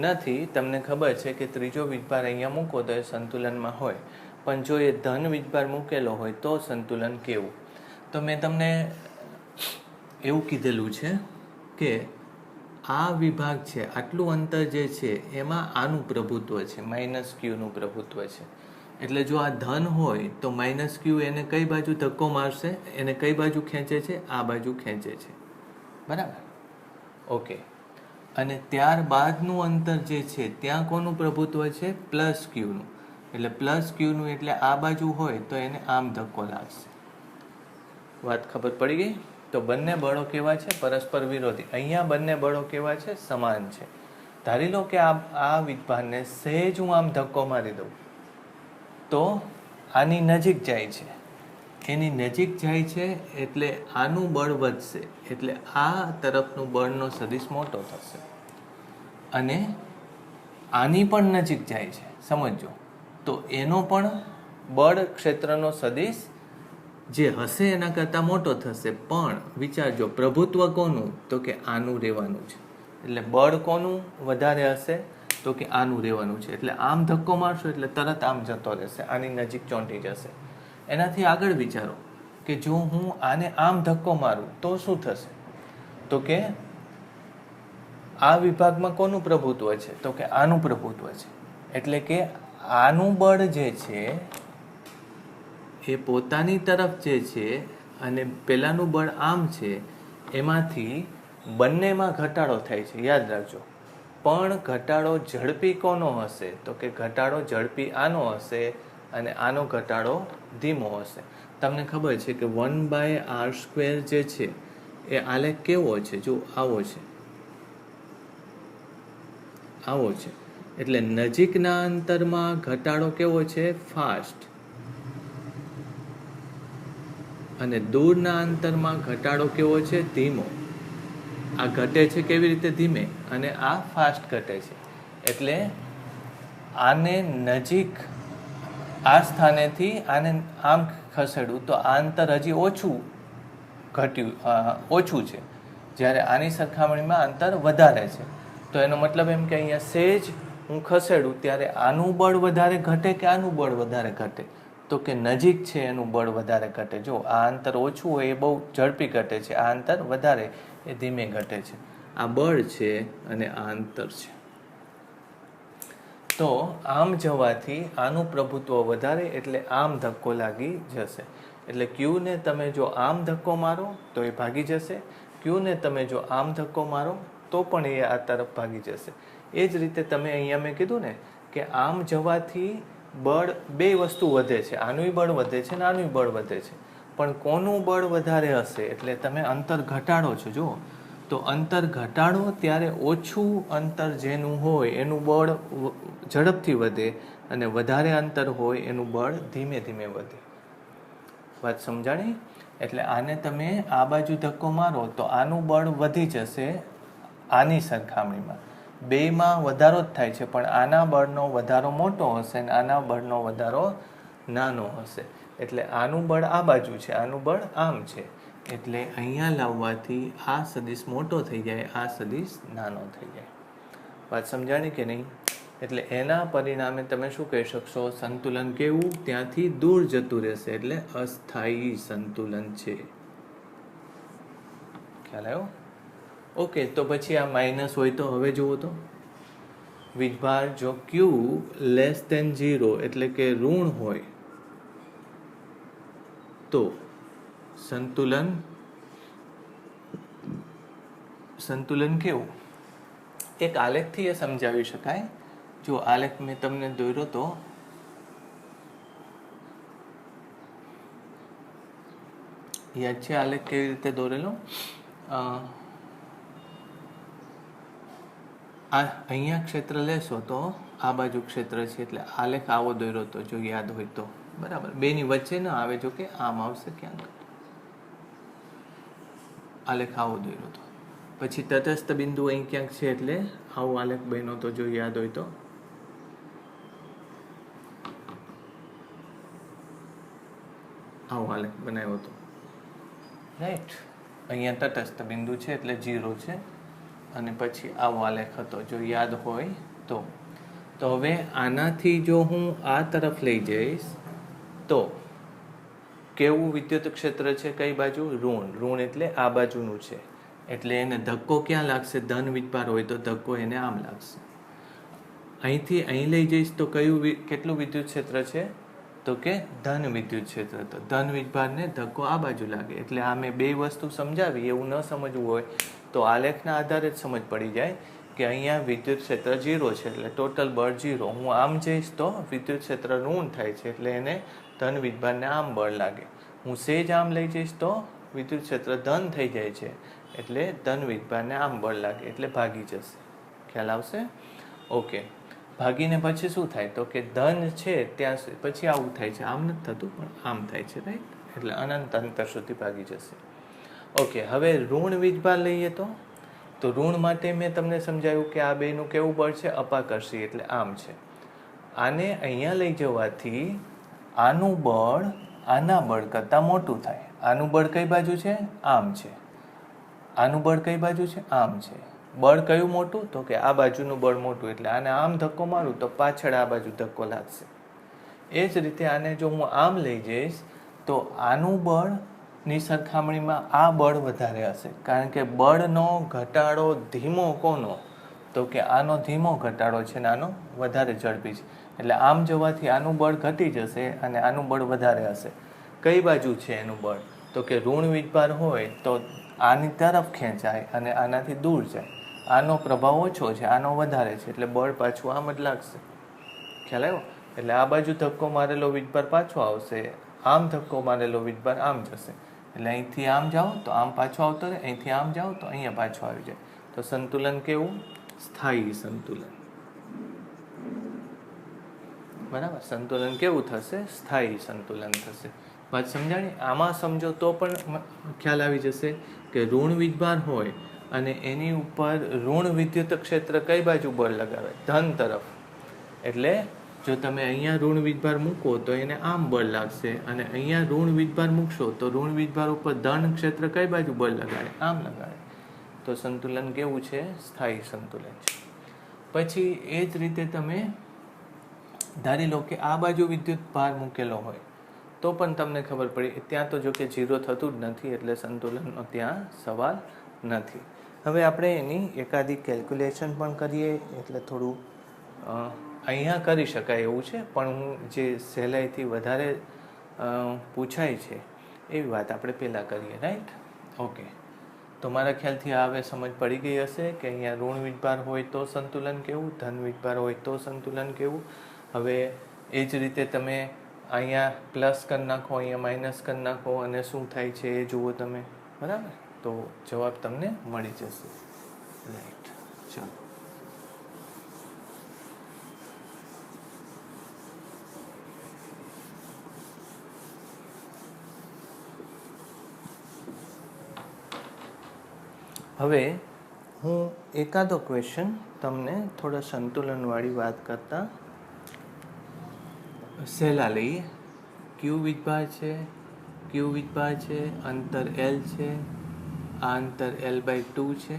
નથી. તમને ખબર છે કે ત્રીજો વીજભાર અહીંયા મૂકો તો એ સંતુલનમાં હોય, પણ જો એ ધન વીજભાર મૂકેલો હોય તો સંતુલન કેવું. તો મેં તમને એવું કીધેલું છે કે આ વિભાગ છે, આટલું અંતર જે છે એમાં આનું પ્રભુત્વ છે, -q પ્રભુત્વ છે. એટલે જો આ ધન હોય તો -q એને કઈ બાજુ ધક્કો મારશે, એને કઈ બાજુ ખેંચે છે, આ બાજુ ખેંચે છે, બરાબર. ઓકે, અને ત્યારબાદનું અંતર જે છે ત્યાં કોનું પ્રભુત્વ છે, +q નું. એટલે +q નું એટલે આ બાજુ હોય તો એને આમ ધક્કો લાગશે. વાત ખબર પડી ગઈ? તો બંને બળો કેવા છે, પરસ્પર વિરોધી. અહીંયા બંને બળો કેવા છે, સમાન છે. ધારી લો કે આ વીજભારને સહેજ હું આમ ધક્કો મારી દઉં તો આની નજીક જાય છે, એની નજીક જાય છે એટલે આનું બળ વધશે, એટલે આ તરફનું બળનો સદિશ મોટો થશે. અને આની પણ નજીક જાય છે, સમજો, તો એનો પણ બળ ક્ષેત્રનો સદિશ જે હશે એના કરતાં મોટો થશે. પણ વિચારજો, પ્રભુત્વ કોનું, તો કે આનું રહેવાનું છે. એટલે બળ કોનું વધારે હશે, તો કે આનું રહેવાનું છે. એટલે આમ ધક્કો મારશો એટલે તરત આમ જતો રહેશે, આની નજીક ચોંટી જશે. એનાથી આગળ વિચારો કે જો હું આને આમ ધક્કો મારું તો શું થશે, તો કે આ વિભાગમાં કોનું પ્રભુત્વ છે, તો કે આનું પ્રભુત્વ છે. એટલે કે આનું બળ જે છે એ પોતાની તરફ જે છે અને પેલાનું બળ આમ છે, એમાંથી બંનેમાં ઘટાડો થાય છે. યાદ રાખજો, પણ ઘટાડો ઝડપી કોનો હશે? તો કે ઘટાડો ઝડપી આનો હશે અને આનો ઘટાડો ધીમો હશે. તમને ખબર છે કે 1/r² જે છે એ આલેખ કેવો છે? જો આવો છે, આવો છે. એટલે નજીકના અંતરમાં ઘટાડો કેવો છે? ફાસ્ટ. અને દૂરના અંતરમાં ઘટાડો કેવો છે? ધીમો. આ ઘટે છે કેવી રીતે? ધીમે. અને આ ફાસ્ટ ઘટે છે. એટલે આને નજીક, આ સ્થાનેથી આને આમ ખસેડું તો આ અંતર હજી ઓછું છે, જ્યારે આની સરખામણીમાં અંતર વધારે છે. તો એનો મતલબ એમ કે અહીંયા સહેજ હું ખસેડું ત્યારે આનું બળ વધારે ઘટે કે આનું બળ વધારે ઘટે? તો કે નજીક છે એનું બળ વધારે ઘટે. જો આ અંતર ઓછું હોય એ બહુ ઝડપી ઘટે છે, આ અંતર વધારે એ ધીમે ઘટે છે. આ બળ છે અને આ અંતર છે. તો આમ જવાથી આનું પ્રભુત્વ વધારે, એટલે આમ ધક્કો લાગી જશે. એટલે ક્યુને તમે જો આમ ધક્કો મારો તો એ ભાગી જશે, ક્યુને તમે જો આમ ધક્કો મારો તો પણ એ આ તરફ ભાગી જશે. એ જ રીતે તમે અહીંયા મેં કીધું ને કે આમ જવાથી બળ, બે વસ્તુ વધે છે, આનુંય બળ વધે છે અને આનુંય બળ વધે છે. પણ કોનું બળ વધારે હશે? એટલે તમે અંતર ઘટાડો છો, જુઓ તો અંતર ઘટાડો ત્યારે ઓછું અંતર જેનું હોય એનું બળ ઝડપથી વધે અને વધારે અંતર હોય એનું બળ ધીમે ધીમે વધે. વાત સમજાણી? એટલે આને તમે આ બાજુ ધક્કો મારો તો આનું બળ વધી જશે આની સરખામણીમાં. બેમાં વધારો જ થાય છે, પણ આના બળનો વધારો મોટો હશે અને આના બળનો વધારો નાનો હશે. એટલે આનું બળ આ બાજુ છે, આનું બળ આમ છે. એટલે અહીંયા લાવવાથી આ સદિશ મોટો થઈ જાય, આ સદિશ નાનો થઈ જાય. વાત સમજાણી કે નહીં? એટલે એના પરિણામે તમે શું કહી શકશો? સંતુલન કેવું? ત્યાંથી દૂર જતું રહેશે, એટલે અસ્થાયી સંતુલન છે. ખ્યાલ આવ્યો? ઓકે, તો પછી આ માઇનસ હોય તો હવે જુઓ તો વીજભાર જો Q <0 એટલે કે ઋણ હોય તો સંતુલન કેવું? એક આલેખથી એ સમજાવી શકાય. જો આલેખ મેં તમને દોર્યો તો યાદ છે આલેખ કેવી રીતે દોરેલો? આ અહીંયા ક્ષેત્ર લેશો તો આ બાજુ ક્ષેત્ર છે, એટલે આલેખ આવો દોર્યો તો, જો યાદ હોય તો. બરાબર, બેની વચ્ચે ન આવે, જો કે આમ આવશે ક્યાંક. આલેખ આવો દોર્યો તો. પછી તટસ્થ બિંદુ અહીં ક્યાંક છે, એટલે આવો આલેખ બન્યો તો, જો યાદ હોય તો. આવો આલેખ બનાવ્યો હતો, રાઈટ. અહીંયા તટસ્થ બિંદુ છે એટલે 0 છે, અને પછી આવો આલેખ હતો, જો યાદ હોય તો. તો હવે આનાથી જો હું આ તરફ લઈ જઈશ તો કેવું વિદ્યુત ક્ષેત્ર છે? કઈ બાજુ? ઋણ. ઋણ એટલે આ બાજુનું છે, એટલે એને ધક્કો ક્યાં લાગશે? ધન વીજભાર હોય તો ધક્કો એને આમ લાગશે. અહીંથી અહીં લઈ જઈશ તો કેટલું વિદ્યુત ક્ષેત્ર છે? તો કે ધન વિદ્યુત ક્ષેત્ર. તો ધન વીજભારને ધક્કો આ બાજુ લાગે. એટલે આ મેં બે વસ્તુ સમજાવી, એવું ન સમજવું હોય તો આલેખના આધારે જ સમજ પડી જાય કે અહીંયા વિદ્યુત ક્ષેત્ર 0 છે, એટલે ટોટલ બળ 0. હું આમ જઈશ તો વિદ્યુત ક્ષેત્ર ઋણ થાય છે, એટલે એને ધન વીજભારને આમ બળ લાગે. હું સેજ આમ લઈ જઈશ તો વિદ્યુત ક્ષેત્ર ધન થઈ જાય છે, એટલે ધન વીજભારને આમ બળ લાગે, એટલે ભાગી જશે. ખ્યાલ આવશે? ઓકે. ભાગીને પછી શું થાય? તો કે ધન છે ત્યાં પછી આવું થાય છે, આમ નથી થતું પણ આમ થાય છે, રાઈટ. એટલે અનંત અંતર સુધી ભાગી જશે. ઓકે, હવે ઋણ વીજભાર લઈએ તો ઋણ માટે મેં તમને સમજાવ્યું કે આ બેનું કેવું બળ છે? અપાકર્ષી, એટલે આમ છે. આને અહીંયા લઈ જવાથી આનું બળ આના બળ કરતાં મોટું થાય. આનું બળ કઈ બાજુ છે? આમ છે. આનું બળ કઈ બાજુ છે? આમ છે. બળ કયું મોટું? તો કે આ બાજુનું બળ મોટું, એટલે આને આમ ધક્કો મારું તો પાછળ આ બાજુ ધક્કો લાગશે. એ જ રીતે આને જો હું આમ લઈ જઈશ તો આનું બળની સરખામણીમાં આ બળ વધારે હશે, કારણ કે બળનો ઘટાડો ધીમો કોનો? તો કે આનો ધીમો ઘટાડો છે અને આનો વધારે ઝડપી છે. એટલે આમ જવાથી આનું બળ ઘટી જશે અને આનું બળ વધારે હશે. કઈ બાજુ છે એનું બળ? તો કે ઋણ વીજભાર હોય તો આની તરફ ખેંચાય અને આનાથી દૂર જાય. આનો પ્રભાવ ઓછો છે, આનો વધારે છે, એટલે બળ પાછું આમ જ લાગશે. ખ્યાલ આવ્યો? એટલે આ બાજુ ધક્કો મારેલો વીજભાર પાછો આવશે, આમ ધક્કો મારેલો વીજભાર આમ જશે. એટલે અહીંથી આમ જાઓ તો આમ પાછો આવતો રહે, અહીંથી આમ જાઓ તો અહીંયા પાછો આવી જાય. તો સંતુલન કેવું? સ્થાયી સંતુલન. બરાબર, સંતુલન કેવું થશે? સ્થાયી સંતુલન થશે. વાત સમજાણી? આમાં સમજો તો પણ ખ્યાલ આવી જશે કે ઋણ વીજભાર હોય અને એની ઉપર ઋણ વિદ્યુત ક્ષેત્ર કઈ બાજુ બળ લગાવે? ધન તરફ. એટલે જો તમે અહીંયા ઋણ વીજભાર મૂકો તો એને આમ બળ લાગશે, અને અહીંયા ઋણ વીજભાર મૂકશો તો ઋણ વીજભાર ઉપર ધન ક્ષેત્ર કઈ બાજુ બળ લગાડે? આમ લગાડે. તો સંતુલન કેવું છે? સ્થાયી સંતુલન છે. પછી એ જ રીતે તમે ધારી લો કે આ બાજુ વિદ્યુત ભાર મૂકેલો હોય તો પણ તમને ખબર પડી, ત્યાં તો જો કે 0 થતું જ નથી, એટલે સંતુલનનો ત્યાં સવાલ નથી. હવે આપણે એની એકાદી કેલ્ક્યુલેશન પણ કરીએ, એટલે થોડું અહીંયા કરી શકાય એવું છે, પણ હું જે સહેલાઈથી વધારે પૂછાય છે એવી વાત આપણે પહેલાં કરીએ. રાઈટ? ઓકે. તો મારા ખ્યાલથી આ હવે સમજ પડી ગઈ હશે કે અહીંયા ઋણ વીજભાર હોય તો સંતુલન કેવું, ધન વીજભાર હોય તો સંતુલન કેવું. હવે એ જ રીતે તમે અહીંયા પ્લસ કરી નાખો, અહીંયા માઇનસ કરી નાખો, અને શું થાય છે એ જુઓ તમે. બરાબર? તો જવાબ તમને મળી જશે. રાઈટ, ચલો. હવે હું એકાદો ક્વેશ્ચન તમને થોડા સંતુલનવાળી વાત કરતા સહેલા લઈએ. ક્યુ વીજભાર છે, ક્યુ વીજભાર છે, અંતર L છે, આ અંતર L/2 છે.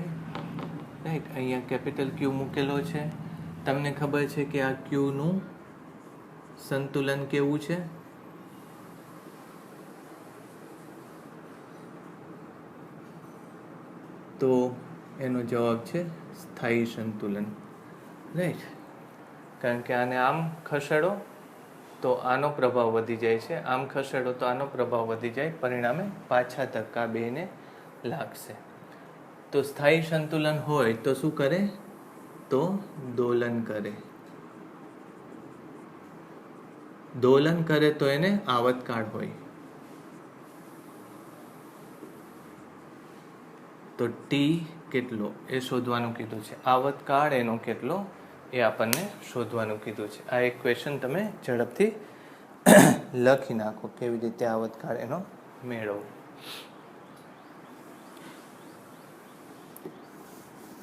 રાઈટ? અહીંયા કેપિટલ ક્યુ મૂકેલો છે. તમને ખબર છે કે આ ક્યુનું સંતુલન કેવું છે? તો એનો જવાબ છે સ્થાયી સંતુલન. રાઈટ? કારણ કે આને આમ ખસેડો તો આનો પ્રભાવ વધી જાય છે, આમ ખસેડો તો આનો પ્રભાવ વધી જાય, પરિણામે પાછા ધક્કા બેને લાગશે. તો સ્થાયી સંતુલન હોય તો શું કરે? તો દોલન કરે. દોલન કરે તો એને આવતકાળ હોય. તો ટી કેટલો એ શોધવાનું કીધું છે. આવતકાળ એનો કેટલો એ આપણને શોધવાનું કીધું છે. આ એક ક્વેશ્ચન તમે ઝડપથી લખી નાખો, કેવી રીતે આવતકાળ એનો મેળવવો.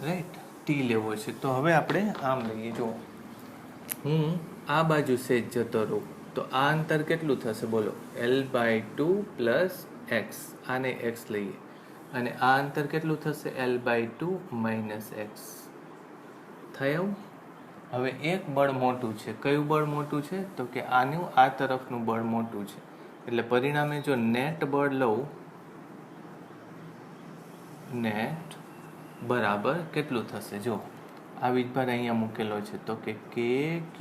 રાઈટ? ટી લેવો છે તો હવે આપણે આમ લઈએ. જો હું આ બાજુ સેજ જતો રહું તો આ અંતર કેટલું થશે? બોલો. L/2 plus x. આને x લઈએ. અને આ અંતર કેટલું થશે? L/2 minus x. થયું? હવે એક બળ મોટું છે. કયું બળ મોટું છે? તો કે આનું આ તરફનું બળ મોટું છે. એટલે પરિણામે જો નેટ બળ લઉં, નેટ બરાબર કેટલું થશે? જો આ વીજભાર અહીંયા મૂકેલો છે તો કે KQ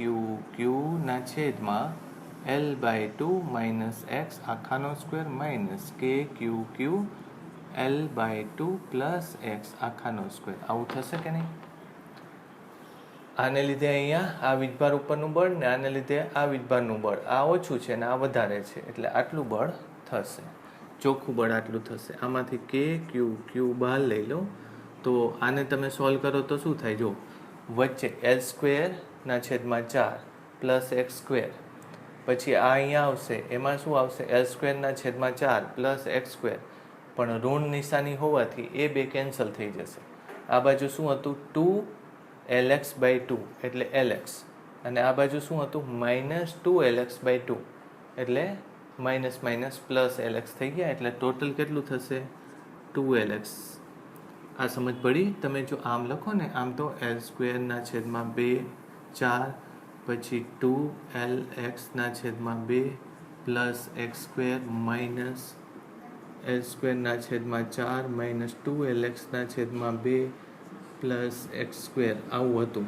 ના છેદમાં L/2 માઇનસ x આખાનો square minus KQ L/2 plus x આખાનો સ્ક્વેર. આવું થશે કે નહીં? આને લીધે અહીંયા આ વીજભાર ઉપરનું બળ ને આને લીધે આ વીજભારનું બળ, આ ઓછું છે ને આ વધારે છે, એટલે આટલું બળ થશે. ચોખ્ખું બળ આટલું થશે. આમાંથી KQ બહાર લઈ લો તો આને તમે સોલ્વ કરો તો શું થાય? જો વચ્ચે L²/4 પ્લસ x², પછી આ અહીંયા આવશે, એમાં શું આવશે? L²/4 પ્લસ x², પણ ઋણ નિશાની હોવાથી એ બે કેન્સલ થઈ જશે. આ બાજુ શું હતું? 2Lx/2 એટલે Lx, અને આ બાજુ શું હતું? -2Lx/2 એટલે માઇનસ માઇનસ પ્લસ Lx થઈ ગયા. એટલે ટોટલ કેટલું થશે? 2Lx. આ સમજ પડી? તમે જો આમ લખો ને, આમ તો L²/2 4, પછી 2Lx/2 plus x² minus L²/4 minus 2Lx/2 plus x², આવું હતું.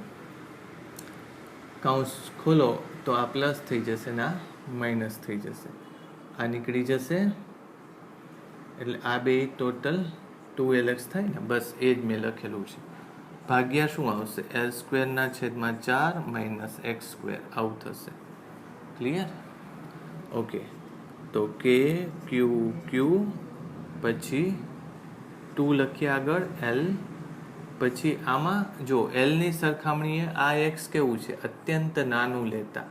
કૌંસ ખોલો તો આ પ્લસ થઈ જશે ને આ માઇનસ થઈ જશે. આ નીકળી જશે એટલે આ બે ટોટલ 2Lx થાય ને. બસ એ જ મેં લખેલું છે. ભાગ્યા શું આવશે L²/4 માઇનસ x², આવું થશે. ક્લિયર? ઓકે, તો કે ક્યુ ક્યુ, પછી 2 લખીએ આગળ L, પછી આમાં જો Lની સરખામણીએ આ x કેવું છે, અત્યંત નાનું લેતા,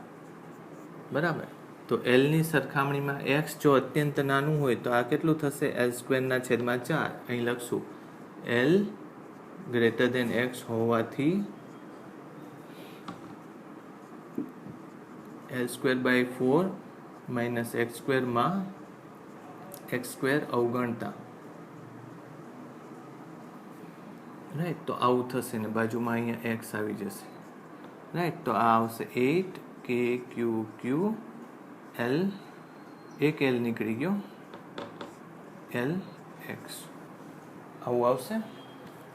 બરાબર. તો Lની સરખામણીમાં x જો અત્યંત નાનું હોય તો આ કેટલું થશે, L²/4. અહીં લખશું L > x હોવાથી L²/4 માઇનસ x² માં x² અવગણતા, રાઈટ. તો આવું થશે ને બાજુમાં અહીંયા x આવી જશે, રાઈટ. તો આ આવશે 8 k q q L, એક L નીકળી ગયો, L x, આવું આવશે.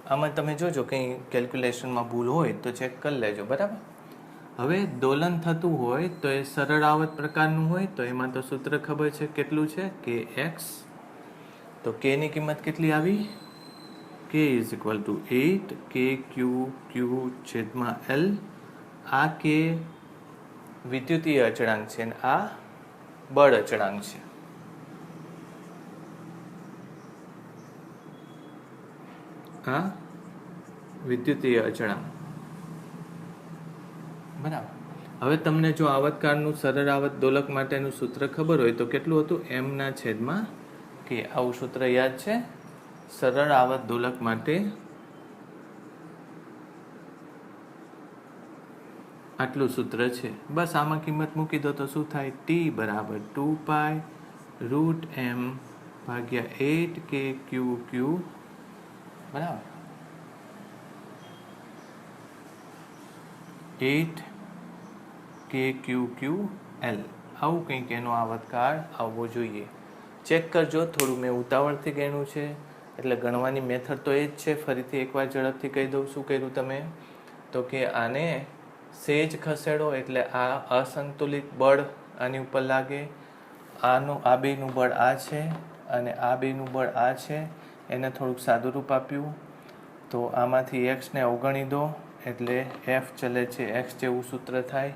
આમાં તમે જોજો કંઈ કેલ્ક્યુલેશનમાં ભૂલ હોય તો ચેક કરી લેજો, બરાબર. હવે દોલન થતું હોય તો એ સરળ આવત પ્રકારનું હોય તો એમાં તો સૂત્ર ખબર છે કેટલું છે, કે x. તો k ની કિંમત કેટલી આવી, k = 8 k q q / L. આ k વિદ્યુતીય અચળાંક છે અને આ બળ અચળાંક છે. આ વિદ્યુતીય અચળાંક, બરાબર. હવે તમને જો આવતકાળનું સરળ આવત દોલક માટેનું સૂત્ર ખબર હોય તો કેટલું હતું, m/k. આવું સૂત્ર યાદ છે સરળ આવત દોલક માટે? આટલું સૂત્ર છે, બસ આમાં કિંમત મૂકી દો તો શું થાય, t = 2π√m/8 k q q, બરાબર. 8 k q q L. આવું કંઈક એનો આવતકાળ આવવો જોઈએ. ચેક કરજો, થોડું મેં ઉતાવળથી ગણ્યું છે એટલે ગણવાની મેથડ તો એ જ છે. ફરીથી એકવાર ઝડપથી કહી દઉં. શું કર્યું તમે, તો કે આને સેજ ખસેડો એટલે આ અસંતુલિત બળ આની ઉપર લાગે, આ બેનું બળ આ છે અને આ બેનું બળ આ છે, એને થોડુંક સાદું રૂપ આપ્યું. તો આમાંથી x ને અવગણી દો એટલે f ચલે છે x જેવું સૂત્ર થાય.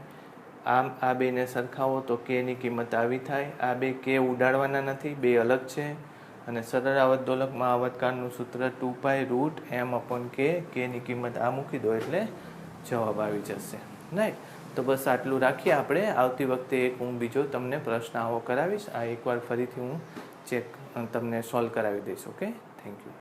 આમ આ બેને સરખાવો તો k ની કિંમત આવી થાય. આ બે k ઉડાડવાના નથી, બે અલગ છે. અને સરળ આવત દોલકમાં આવતકાળનું સૂત્ર 2π√m/k, k ની કિંમત આ મૂકી દો એટલે જવાબ આવી જશે, રાઈટ. તો બસ આટલું રાખીએ આપણે. આવતી વખતે એક હું બીજો તમને પ્રશ્ન આવો કરાવીશ. આ એકવાર ફરીથી હું ચેક તમને સોલ્વ કરાવી દઈશ. Okay, thank you.